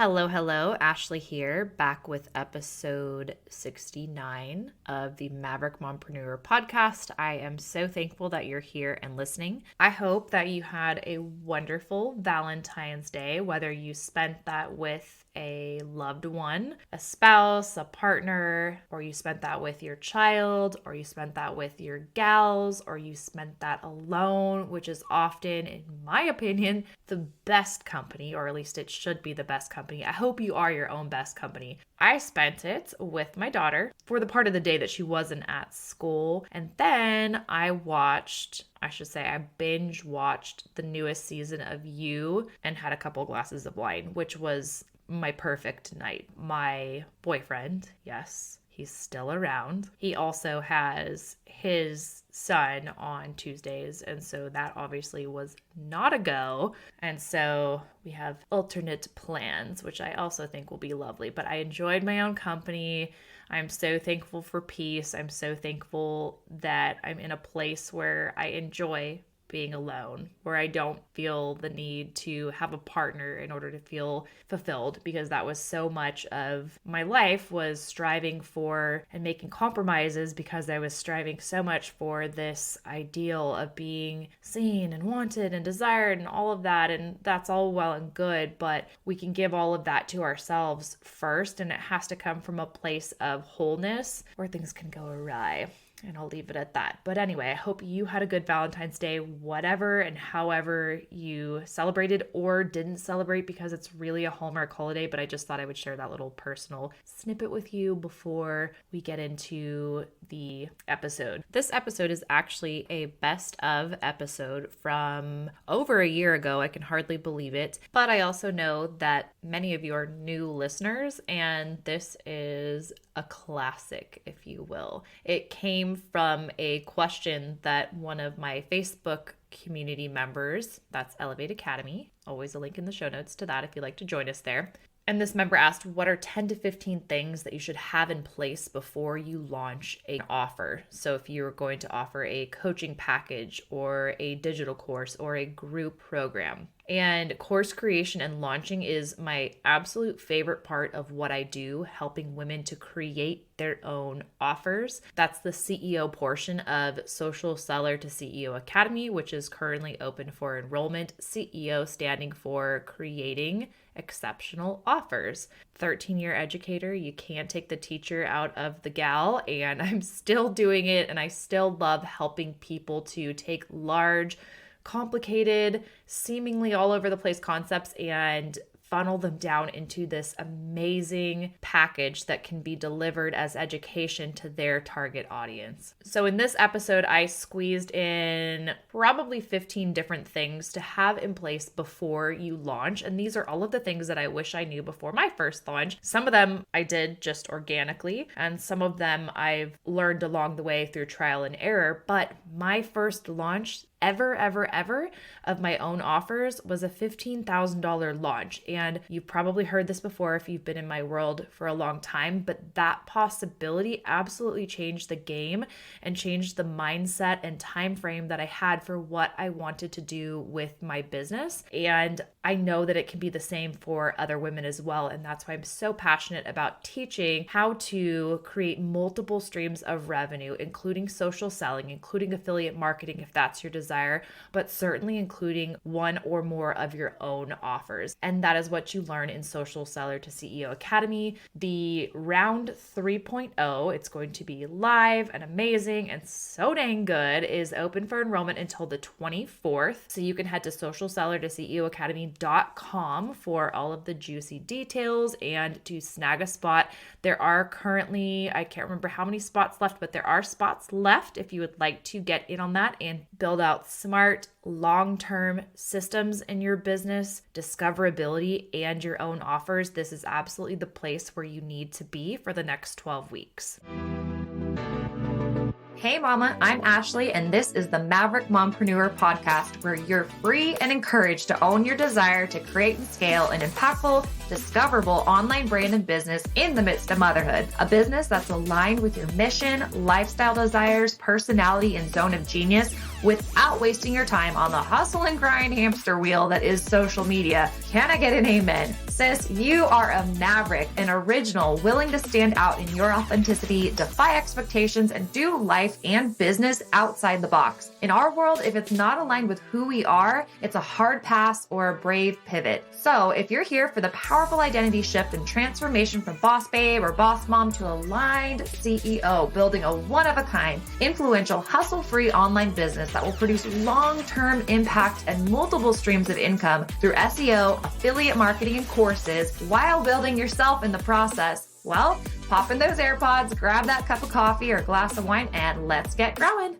Hello, Ashley here, back with episode 69 of the Maverick Mompreneur podcast. I am so thankful that you're here and listening. I hope that you had a wonderful Valentine's Day, whether you spent that with a loved one, a spouse, a partner, or you spent that with your child, or you spent that with your gals, or you spent that alone, which is often, in my opinion, the best company, or at least it should be the best company. I hope you are your own best company. I spent it with my daughter for the part of the day that she wasn't at school. And then I binge watched the newest season of You and had a couple glasses of wine, which was my perfect night. My boyfriend, yes, he's still around. He also has his son on Tuesdays, and so that obviously was not a go. And so we have alternate plans, which I also think will be lovely. But I enjoyed my own company. I'm so thankful for peace. I'm so thankful that I'm in a place where I enjoy being alone, where I don't feel the need to have a partner in order to feel fulfilled, because that was so much of my life, was striving for and making compromises because I was striving so much for this ideal of being seen and wanted and desired and all of that. And that's all well and good, but we can give all of that to ourselves first, and it has to come from a place of wholeness or things can go awry. And I'll leave it at that. But anyway, I hope you had a good Valentine's Day, whatever and however you celebrated or didn't celebrate, because it's really a Hallmark holiday. But I just thought I would share that little personal snippet with you before we get into the episode. This episode is actually a best of episode from over a year ago. I can hardly believe it. But I also know that many of you are new listeners, and this is a classic, if you will. It came from a question that one of my Facebook community members, that's Elevate Academy, always a link in the show notes to that if you'd like to join us there. And this member asked, what are 10 to 15 things that you should have in place before you launch an offer? So if you're going to offer a coaching package or a digital course or a group program. And course creation and launching is my absolute favorite part of what I do, helping women to create their own offers. That's the CEO portion of Social Seller to CEO Academy, which is currently open for enrollment. CEO standing for creating exceptional offers. 13-year educator, you can't take the teacher out of the gal, and I'm still doing it, and I still love helping people to take large, complicated, seemingly all over the place concepts and funnel them down into this amazing package that can be delivered as education to their target audience. So in this episode, I squeezed in probably 15 different things to have in place before you launch. And these are all of the things that I wish I knew before my first launch. Some of them I did just organically, and some of them I've learned along the way through trial and error. But my first launch ever of my own offers was a $15,000 launch. And you've probably heard this before if you've been in my world for a long time, but that possibility absolutely changed the game and changed the mindset and time frame that I had for what I wanted to do with my business. And I know that it can be the same for other women as well. And that's why I'm so passionate about teaching how to create multiple streams of revenue, including social selling, including affiliate marketing, if that's your desire, but certainly including one or more of your own offers. And that is what you learn in Social Seller to CEO Academy. The round 3.0, it's going to be live and amazing and so dang good, is open for enrollment until the 24th. So you can head to socialsellertoceoacademy.com for all of the juicy details and to snag a spot. There are currently, I can't remember how many spots left, but there are spots left if you would like to get in on that and build out smart, long-term systems in your business, discoverability, and your own offers. This is absolutely the place where you need to be for the next 12 weeks. Hey mama, I'm Ashley, and this is the Maverick Mompreneur podcast, where you're free and encouraged to own your desire to create and scale an impactful, discoverable online brand and business in the midst of motherhood. A business that's aligned with your mission, lifestyle desires, personality, and zone of genius without wasting your time on the hustle and grind hamster wheel that is social media. Can I get an amen? Sis, you are a maverick, an original, willing to stand out in your authenticity, defy expectations, and do life and business outside the box. In our world, if it's not aligned with who we are, it's a hard pass or a brave pivot. So if you're here for the powerful identity shift and transformation from boss babe or boss mom to aligned CEO, building a one-of-a-kind, influential, hustle-free online business that will produce long-term impact and multiple streams of income through SEO, affiliate marketing, and courses while building yourself in the process, well, pop in those AirPods, grab that cup of coffee or glass of wine, and let's get growing.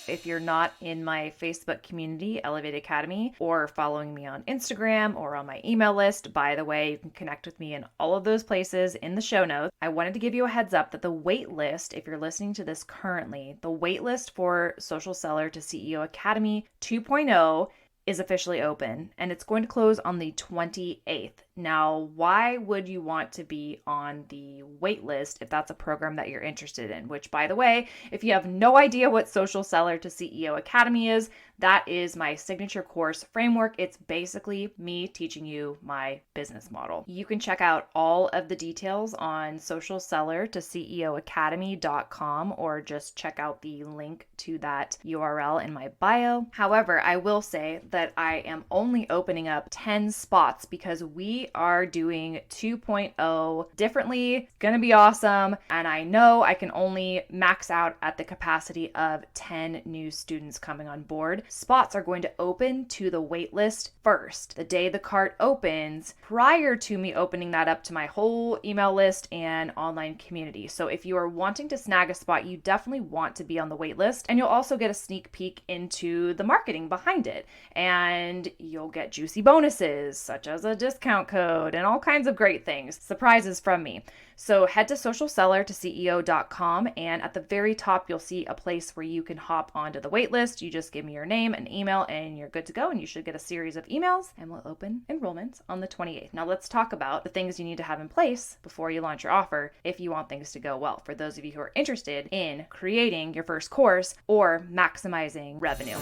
If you're not in my Facebook community, Elevate Academy, or following me on Instagram or on my email list, by the way, you can connect with me in all of those places in the show notes. I wanted to give you a heads up that the wait list, if you're listening to this currently, the wait list for Social Seller to CEO Academy 2.0 is officially open, and it's going to close on the 28th. Now, why would you want to be on the wait list if that's a program that you're interested in? Which, by the way, if you have no idea what Social Seller to CEO Academy is, that is my signature course framework. It's basically me teaching you my business model. You can check out all of the details on socialseller to CEOacademy.com or just check out the link to that URL in my bio. However, I will say that I am only opening up 10 spots because we are doing 2.0 differently. Gonna be awesome. And I know I can only max out at the capacity of 10 new students coming on board. Spots are going to open to the wait list first. The day the cart opens, prior to me opening that up to my whole email list and online community. So if you are wanting to snag a spot, you definitely want to be on the wait list. And you'll also get a sneak peek into the marketing behind it. And you'll get juicy bonuses, such as a discount code and all kinds of great things, surprises from me. So head to socialseller to CEO.com, and at the very top, you'll see a place where you can hop onto the waitlist. You just give me your name and email and you're good to go, and you should get a series of emails, and we'll open enrollment on the 28th. Now let's talk about the things you need to have in place before you launch your offer if you want things to go well, for those of you who are interested in creating your first course or maximizing revenue.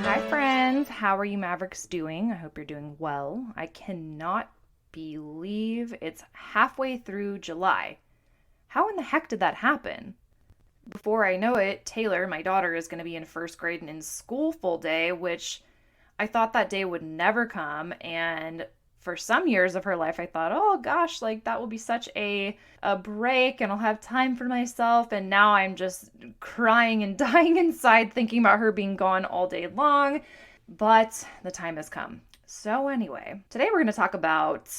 Hi friends, how are you Mavericks doing? I hope you're doing well. I cannot believe it's halfway through July. How in the heck did that happen? Before I know it, Taylor, my daughter, is going to be in first grade and in school full day, which I thought that day would never come. And for some years of her life, I thought, oh gosh, like that will be such a break and I'll have time for myself. And now I'm just crying and dying inside thinking about her being gone all day long. But the time has come. So anyway, today we're going to talk about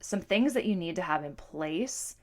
some things that you need to have in place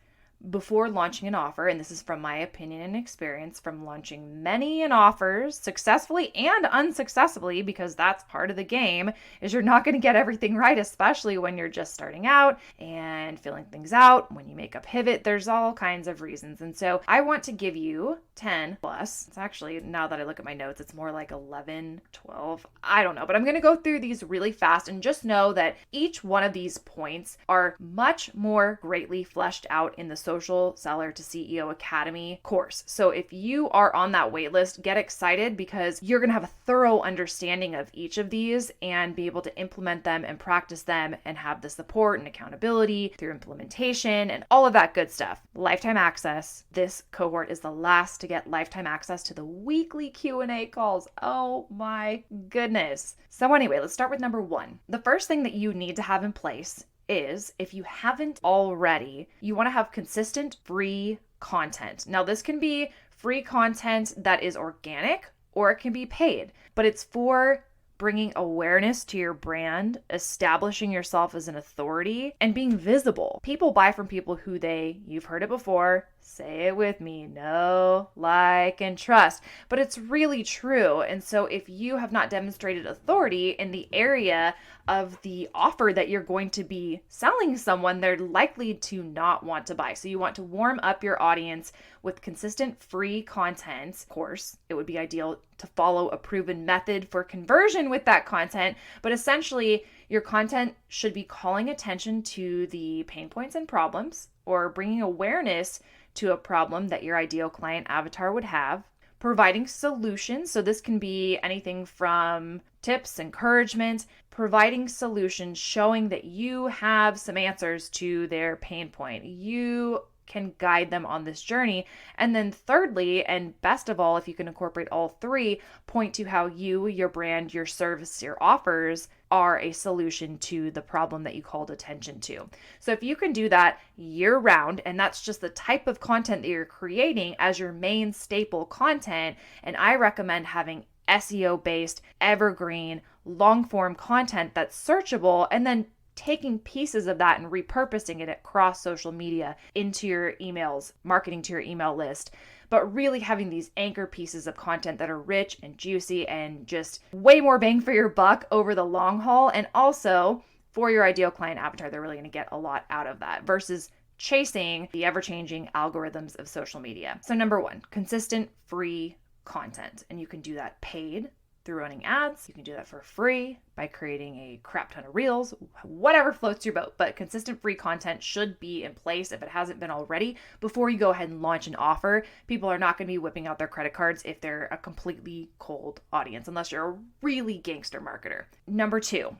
before launching an offer. And this is from my opinion and experience from launching many an offers successfully and unsuccessfully, because that's part of the game, is you're not going to get everything right, especially when you're just starting out and filling things out. When you make a pivot, there's all kinds of reasons. And so I want to give you 10 plus. It's actually, now that I look at my notes, it's more like 11, 12. I don't know, but I'm going to go through these really fast, and just know that each one of these points are much more greatly fleshed out in the Social Seller to CEO Academy course. So if you are on that waitlist, get excited, because you're going to have a thorough understanding of each of these and be able to implement them and practice them and have the support and accountability through implementation and all of that good stuff. Lifetime access. This cohort is the last to get lifetime access to the weekly Q&A calls. Oh my goodness. So anyway, let's start with number one. The first thing that you need to have in place is, if you haven't already, you want to have consistent free content. Now, this can be free content that is organic, or it can be paid, but it's for bringing awareness to your brand, establishing yourself as an authority, and being visible. People buy from people who you've heard it before, say it with me, know, like, and trust. But it's really true. And so if you have not demonstrated authority in the area of the offer that you're going to be selling someone, they're likely to not want to buy. So you want to warm up your audience with consistent free content. Of course, it would be ideal to follow a proven method for conversion with that content, but essentially your content should be calling attention to the pain points and problems, or bringing awareness to a problem that your ideal client avatar would have. Providing solutions. So this can be anything from tips, encouragement, providing solutions, showing that you have some answers to their pain point. You can guide them on this journey. And then thirdly, and best of all, if you can incorporate all three, point to how you, your brand, your service, your offers are a solution to the problem that you called attention to. So if you can do that year round, and that's just the type of content that you're creating as your main staple content, and I recommend having SEO based, evergreen, long form content that's searchable, and then taking pieces of that and repurposing it across social media into your emails, marketing to your email list, but really having these anchor pieces of content that are rich and juicy and just way more bang for your buck over the long haul. And also for your ideal client avatar, they're really going to get a lot out of that versus chasing the ever-changing algorithms of social media. So number one, consistent free content. And you can do that paid through running ads. You can do that for free by creating a crap ton of reels, whatever floats your boat. But consistent free content should be in place if it hasn't been already before you go ahead and launch an offer. People are not going to be whipping out their credit cards if they're a completely cold audience, unless you're a really gangster marketer. Number two,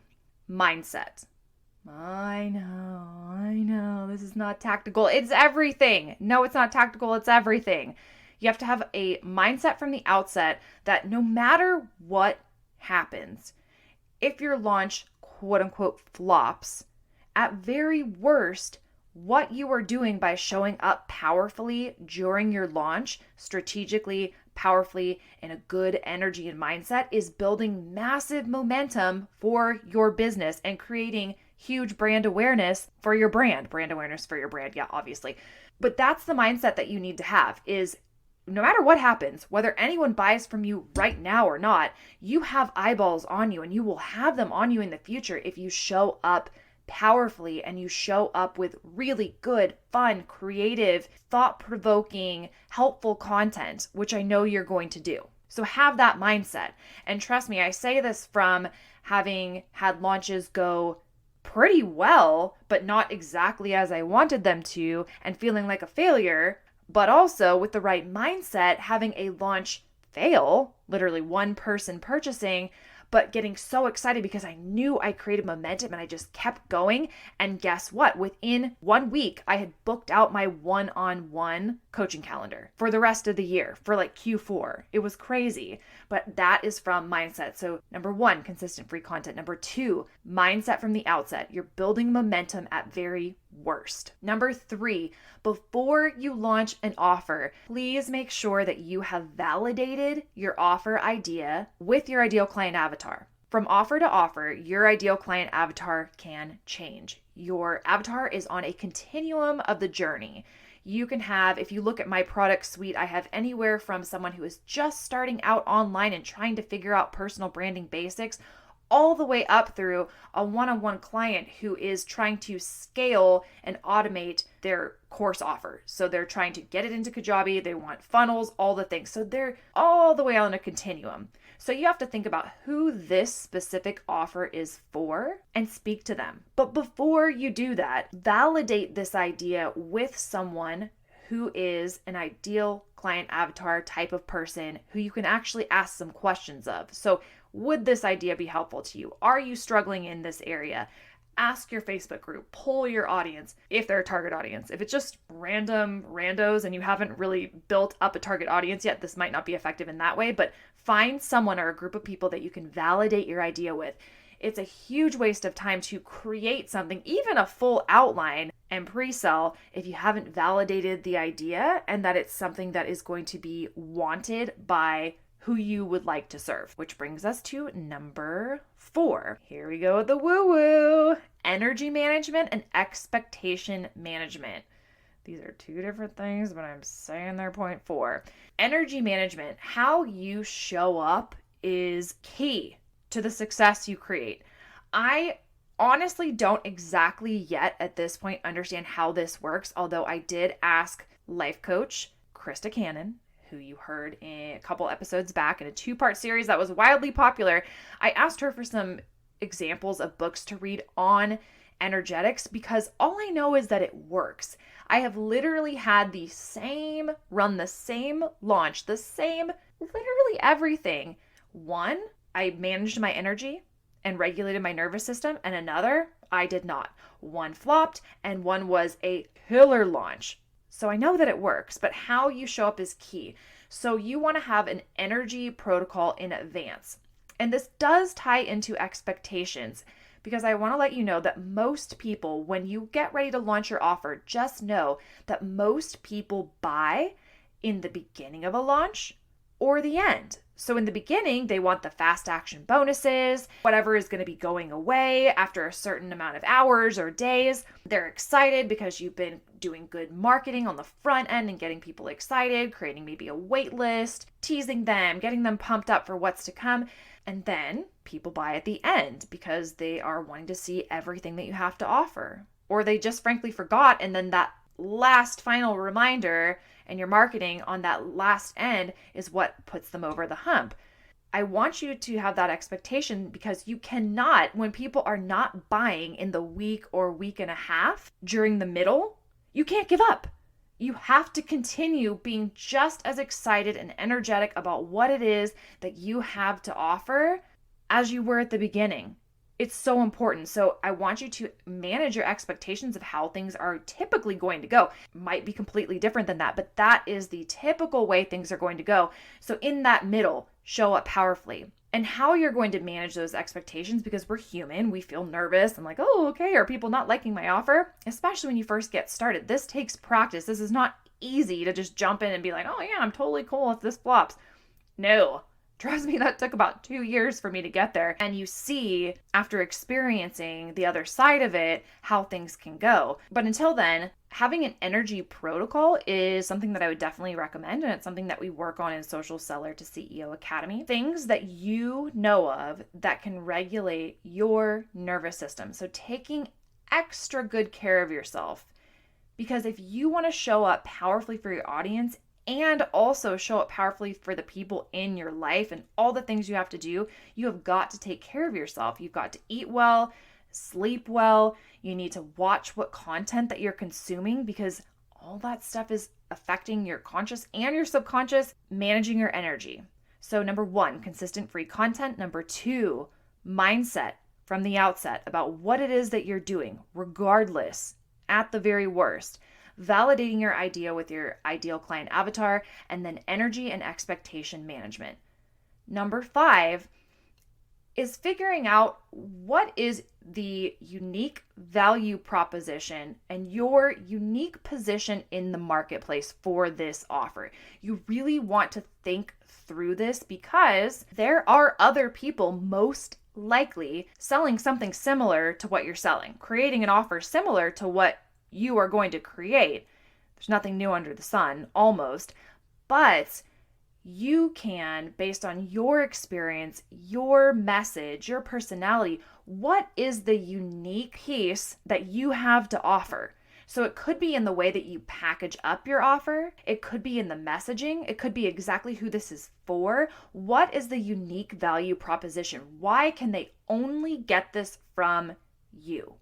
mindset. I know, this is not tactical. It's everything. No, it's not tactical. It's everything. You have to have a mindset from the outset that no matter what happens, if your launch quote unquote flops, at very worst, what you are doing by showing up powerfully during your launch, strategically, powerfully, in a good energy and mindset, is building massive momentum for your business and creating huge brand awareness for your brand. Brand awareness for your brand, yeah, obviously. But that's the mindset that you need to have is no matter what happens, whether anyone buys from you right now or not, you have eyeballs on you and you will have them on you in the future if you show up powerfully and you show up with really good, fun, creative, thought-provoking, helpful content, which I know you're going to do. So have that mindset. And trust me, I say this from having had launches go pretty well, but not exactly as I wanted them to, and feeling like a failure, but also with the right mindset, having a launch fail, literally one person purchasing, but getting so excited because I knew I created momentum and I just kept going. And guess what? Within 1 week, I had booked out my one-on-one coaching calendar for the rest of the year, for like Q4. It was crazy, but that is from mindset. So number one, consistent free content. Number two, mindset from the outset. You're building momentum at very worst. Number three, before you launch an offer, please make sure that you have validated your offer idea with your ideal client avatar. From offer to offer, your ideal client avatar can change. Your avatar is on a continuum of the journey. You can have, if you look at my product suite, I have anywhere from someone who is just starting out online and trying to figure out personal branding basics, all the way up through a one-on-one client who is trying to scale and automate their course offer. So they're trying to get it into Kajabi, they want funnels, all the things. So they're all the way on a continuum. So you have to think about who this specific offer is for and speak to them. But before you do that, validate this idea with someone who is an ideal client avatar type of person who you can actually ask some questions of. So would this idea be helpful to you? Are you struggling in this area? Ask your Facebook group, poll your audience if they're a target audience. If it's just random randos and you haven't really built up a target audience yet, this might not be effective in that way, but find someone or a group of people that you can validate your idea with. It's a huge waste of time to create something, even a full outline and pre-sell, if you haven't validated the idea and that it's something that is going to be wanted by who you would like to serve. Which brings us to number 4. Here we go with the woo-woo. Energy management and expectation management. These are two different things, but I'm saying they're point 4. Energy management, how you show up is key to the success you create. I honestly don't exactly yet at this point understand how this works, although I did ask life coach Krista Cannon, who you heard in a couple episodes back in a 2-part series that was wildly popular. I asked her for some examples of books to read on energetics because all I know is that it works. I have literally had run the same launch, literally everything. One, I managed my energy and regulated my nervous system, and another, I did not. One flopped and one was a killer launch. So I know that it works, but how you show up is key. So you want to have an energy protocol in advance. And this does tie into expectations because I want to let you know that most people, when you get ready to launch your offer, just know that most people buy in the beginning of a launch or the end. So in the beginning, they want the fast action bonuses, whatever is going to be going away after a certain amount of hours or days. They're excited because you've been doing good marketing on the front end and getting people excited, creating maybe a wait list, teasing them, getting them pumped up for what's to come. And then people buy at the end because they are wanting to see everything that you have to offer. Or they just frankly forgot, and then that last final reminder and your marketing on that last end is what puts them over the hump. I want you to have that expectation because you cannot, when people are not buying in the week or week and a half during the middle, you can't give up. You have to continue being just as excited and energetic about what it is that you have to offer as you were at the beginning. It's so important. So I want you to manage your expectations of how things are typically going to go. It might be completely different than that, but that is the typical way things are going to go. So in that middle, show up powerfully. And how you're going to manage those expectations, because we're human, we feel nervous and like, oh, okay, are people not liking my offer? Especially when you first get started. This takes practice. This is not easy to just jump in and be like, oh yeah, I'm totally cool if this flops. No. Trust me, that took about 2 years for me to get there. And you see, after experiencing the other side of it, how things can go. But until then, having an energy protocol is something that I would definitely recommend. And it's something that we work on in Social Seller to CEO Academy. Things that you know of that can regulate your nervous system. So taking extra good care of yourself. Because if you want to show up powerfully for your audience, and also show up powerfully for the people in your life and all the things you have to do, you have got to take care of yourself. You've got to eat well, sleep well. You need to watch what content that you're consuming because all that stuff is affecting your conscious and your subconscious, managing your energy. So 1, consistent free content. 2, mindset from the outset about what it is that you're doing, regardless, at the very worst. Validating your idea with your ideal client avatar, and then energy and expectation management. 5 is figuring out what is the unique value proposition and your unique position in the marketplace for this offer. You really want to think through this because there are other people most likely selling something similar to what you're selling, creating an offer similar to what you are going to create. There's nothing new under the sun, almost, but you can, based on your experience, your message, your personality, what is the unique piece that you have to offer? So it could be in the way that you package up your offer. It could be in the messaging. It could be exactly who this is for. What is the unique value proposition? Why can they only get this from you?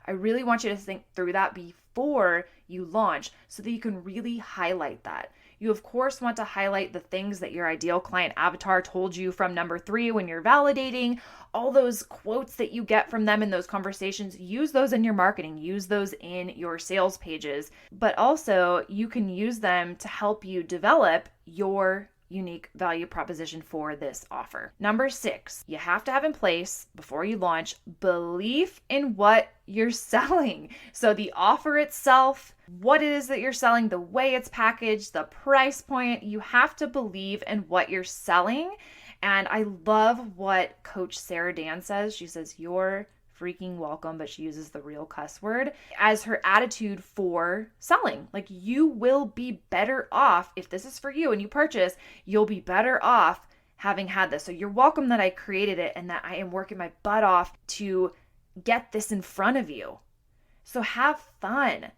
I really want you to think through that before you launch so that you can really highlight that. You, of course, want to highlight the things that your ideal client avatar told you from 3 when you're validating, all those quotes that you get from them in those conversations. Use those in your marketing, use those in your sales pages, but also you can use them to help you develop your unique value proposition for this offer. 6, you have to have in place before you launch belief in what you're selling. So the offer itself, what it is that you're selling, the way it's packaged, the price point, you have to believe in what you're selling. And I love what Coach Sarah Dan says. She says, "You're freaking welcome," but she uses the real cuss word as her attitude for selling. Like, you will be better off if this is for you and you purchase, you'll be better off having had this. So you're welcome that I created it and that I am working my butt off to get this in front of you. So have fun,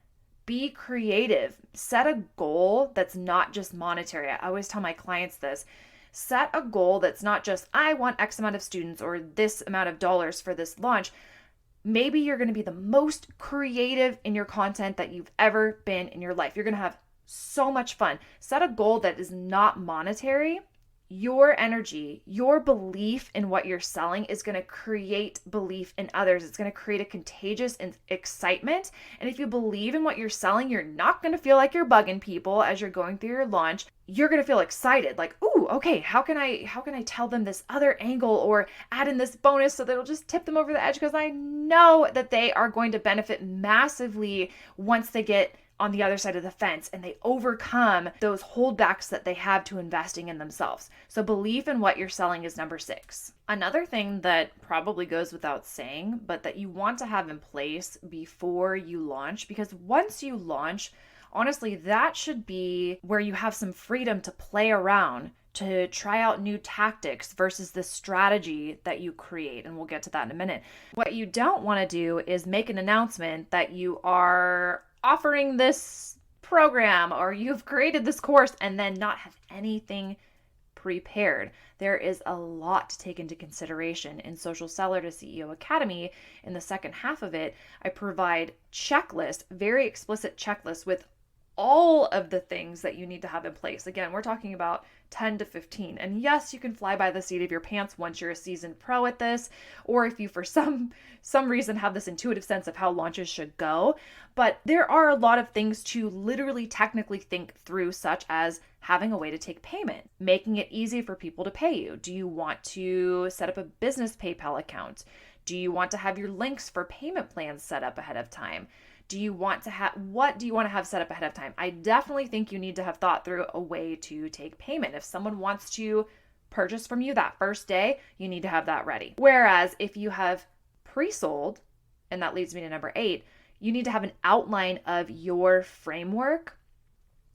be creative, set a goal that's not just monetary. I always tell my clients this. Set a goal that's not just, I want X amount of students or this amount of dollars for this launch. Maybe you're going to be the most creative in your content that you've ever been in your life. You're going to have so much fun. Set a goal that is not monetary. Your energy, your belief in what you're selling is going to create belief in others. It's going to create a contagious excitement. And if you believe in what you're selling, you're not going to feel like you're bugging people as you're going through your launch. You're going to feel excited, like, ooh, okay, how can I tell them this other angle or add in this bonus so that it'll just tip them over the edge, because I know that they are going to benefit massively once they get on the other side of the fence and they overcome those holdbacks that they have to investing in themselves. So belief in what you're selling is number 6. Another thing that probably goes without saying, but that you want to have in place before you launch, because once you launch, honestly, that should be where you have some freedom to play around, to try out new tactics versus the strategy that you create. And we'll get to that in a minute. What you don't want to do is make an announcement that you are offering this program or you've created this course and then not have anything prepared. There is a lot to take into consideration. In Social Seller to CEO Academy, in the second half of it, I provide checklists, very explicit checklists with all of the things that you need to have in place. Again, we're talking about 10 to 15. And yes, you can fly by the seat of your pants once you're a seasoned pro at this, or if you for some reason have this intuitive sense of how launches should go. But there are a lot of things to literally technically think through, such as having a way to take payment, making it easy for people to pay you. Do you want to set up a business PayPal account? Do you want to have your links for payment plans set up ahead of time? What do you want to have set up ahead of time? I definitely think you need to have thought through a way to take payment. If someone wants to purchase from you that first day, you need to have that ready. Whereas if you have pre-sold, and that leads me to number 8, you need to have an outline of your framework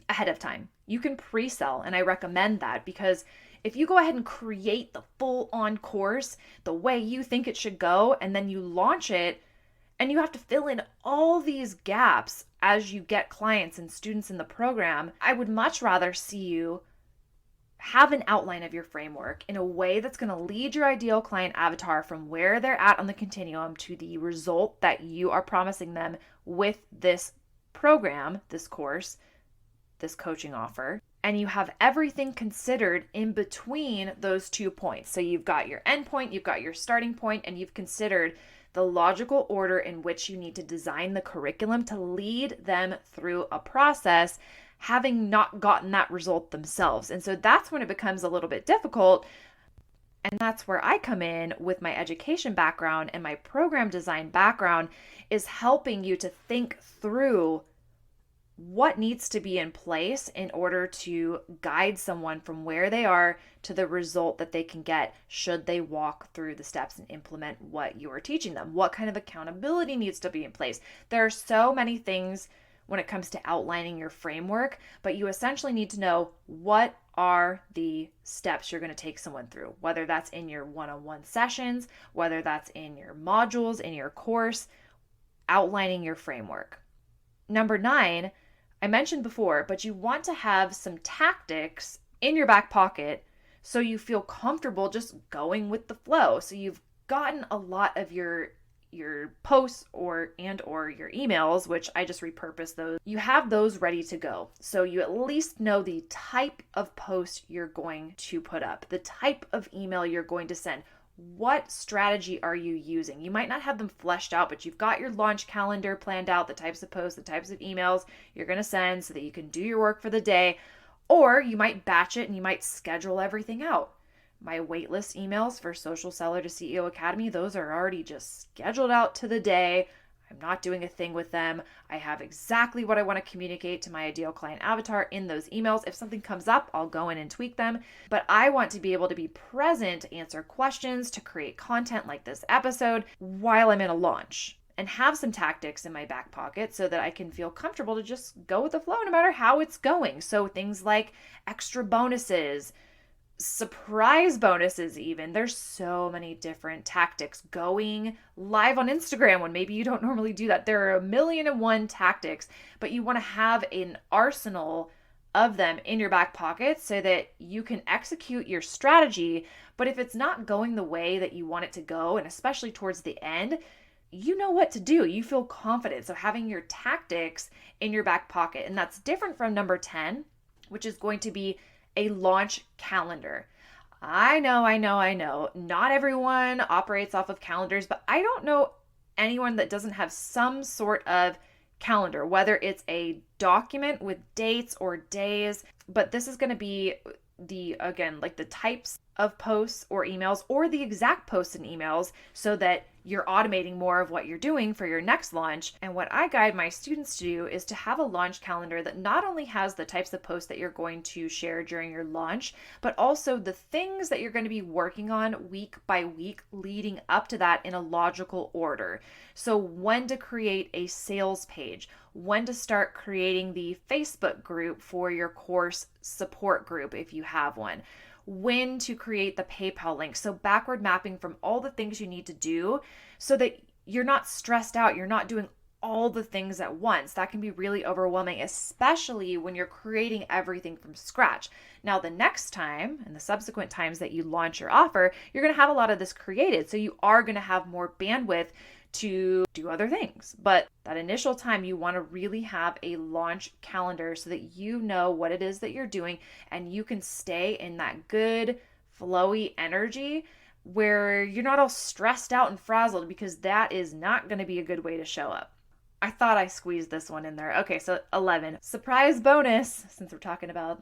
ahead of time. You can pre-sell, and I recommend that, because if you go ahead and create the full-on course the way you think it should go, and then you launch it, and you have to fill in all these gaps as you get clients and students in the program, I would much rather see you have an outline of your framework in a way that's going to lead your ideal client avatar from where they're at on the continuum to the result that you are promising them with this program, this course, this coaching offer. And you have everything considered in between those 2 points. So you've got your end point, you've got your starting point, and you've considered the logical order in which you need to design the curriculum to lead them through a process, having not gotten that result themselves. And so that's when it becomes a little bit difficult. And that's where I come in with my education background and my program design background, is helping you to think through what needs to be in place in order to guide someone from where they are to the result that they can get should they walk through the steps and implement what you are teaching them. What kind of accountability needs to be in place? There are so many things when it comes to outlining your framework, but you essentially need to know what are the steps you're going to take someone through, whether that's in your one-on-one sessions, whether that's in your modules, in your course, outlining your framework. Number 9, I mentioned before, but you want to have some tactics in your back pocket so you feel comfortable just going with the flow. So you've gotten a lot of your posts or your emails, which I just repurpose those. You have those ready to go. So you at least know the type of post you're going to put up, the type of email you're going to send. What strategy are you using? You might not have them fleshed out, but you've got your launch calendar planned out, the types of posts, the types of emails you're going to send so that you can do your work for the day. Or you might batch it and you might schedule everything out. My waitlist emails for Social Seller to CEO Academy, those are already just scheduled out to the day. I'm not doing a thing with them. I have exactly what I want to communicate to my ideal client avatar in those emails. If something comes up, I'll go in and tweak them. But I want to be able to be present to answer questions, to create content like this episode while I'm in a launch, and have some tactics in my back pocket so that I can feel comfortable to just go with the flow no matter how it's going. So things like extra bonuses, surprise bonuses even. There's so many different tactics. Going live on Instagram when maybe you don't normally do that. There are 1,000,001 tactics, but you want to have an arsenal of them in your back pocket so that you can execute your strategy. But if it's not going the way that you want it to go, and especially towards the end, you know what to do. You feel confident. So having your tactics in your back pocket. And that's different from number 10, which is going to be a launch calendar. I know. Not everyone operates off of calendars, but I don't know anyone that doesn't have some sort of calendar, whether it's a document with dates or days. But this is going to be the types of posts or emails, or the exact posts and emails, so that you're automating more of what you're doing for your next launch. And what I guide my students to do is to have a launch calendar that not only has the types of posts that you're going to share during your launch, but also the things that you're going to be working on week by week leading up to that in a logical order. So when to create a sales page, when to start creating the Facebook group for your course support group if you have one, when to create the PayPal link. So backward mapping from all the things you need to do so that you're not stressed out. You're not doing all the things at once. That can be really overwhelming, especially when you're creating everything from scratch. Now, the next time and the subsequent times that you launch your offer, you're going to have a lot of this created. So you are going to have more bandwidth to do other things. But that initial time, you want to really have a launch calendar so that you know what it is that you're doing and you can stay in that good, flowy energy where you're not all stressed out and frazzled, because that is not going to be a good way to show up. I thought I squeezed this one in there. Okay, so 11, surprise bonus, since we're talking about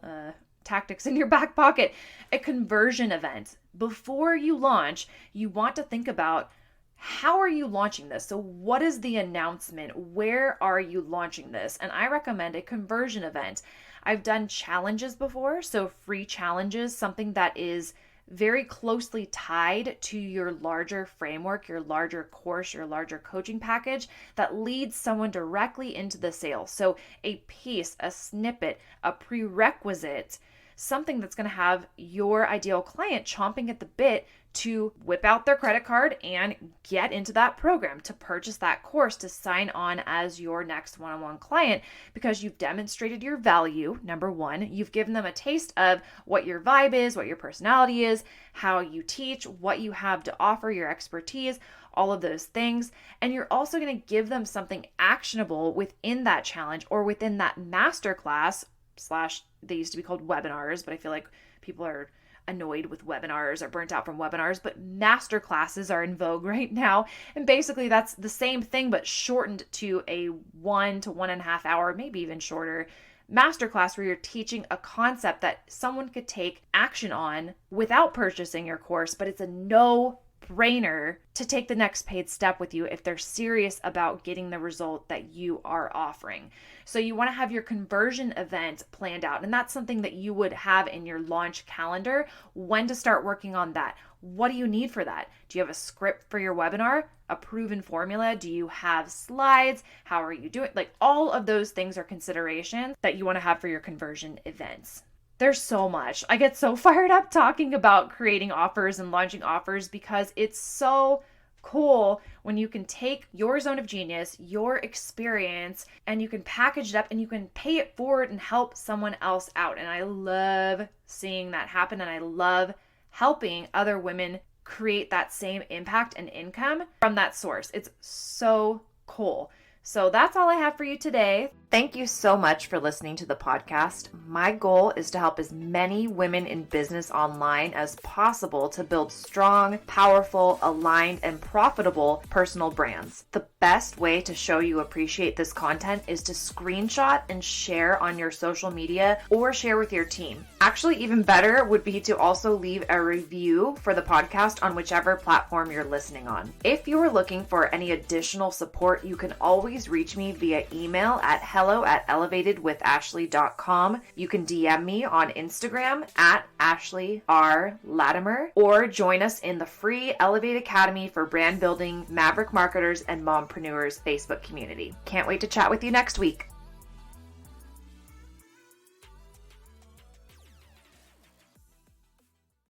tactics in your back pocket, a conversion event. Before you launch, you want to think about, how are you launching this? So what is the announcement? Where are you launching this? And I recommend a conversion event. I've done challenges before, so free challenges, something that is very closely tied to your larger framework, your larger course, your larger coaching package that leads someone directly into the sale. So a piece, a snippet, a prerequisite, something that's going to have your ideal client chomping at the bit to whip out their credit card and get into that program, to purchase that course, to sign on as your next one-on-one client, because you've demonstrated your value, number one. You've given them a taste of what your vibe is, what your personality is, how you teach, what you have to offer, your expertise, all of those things. And you're also going to give them something actionable within that challenge or within that masterclass / they used to be called webinars, but I feel like people are annoyed with webinars or burnt out from webinars, but master classes are in vogue right now. And basically that's the same thing, but shortened to a 1 to 1.5 hour, maybe even shorter masterclass, where you're teaching a concept that someone could take action on without purchasing your course, but it's a no-brainer to take the next paid step with you if they're serious about getting the result that you are offering. So you want to have your conversion event planned out, and that's something that you would have in your launch calendar, when to start working on that. What do you need for that? Do you have a script for your webinar? A proven formula? Do you have slides? How are you doing? Like, all of those things are considerations that you want to have for your conversion events. There's so much. I get so fired up talking about creating offers and launching offers, because it's so cool when you can take your zone of genius, your experience, and you can package it up and you can pay it forward and help someone else out. And I love seeing that happen, and I love helping other women create that same impact and income from that source. It's so cool. So that's all I have for you today. Thank you so much for listening to the podcast. My goal is to help as many women in business online as possible to build strong, powerful, aligned, and profitable personal brands. The best way to show you appreciate this content is to screenshot and share on your social media or share with your team. Actually, even better would be to also leave a review for the podcast on whichever platform you're listening on. If you are looking for any additional support, you can always reach me via email at hello@elevatedwithashley.com. You can DM me on Instagram at Ashley R. Latimer, or join us in the free Elevate Academy for brand building, maverick marketers, and mompreneurs Facebook community. Can't wait to chat with you next week.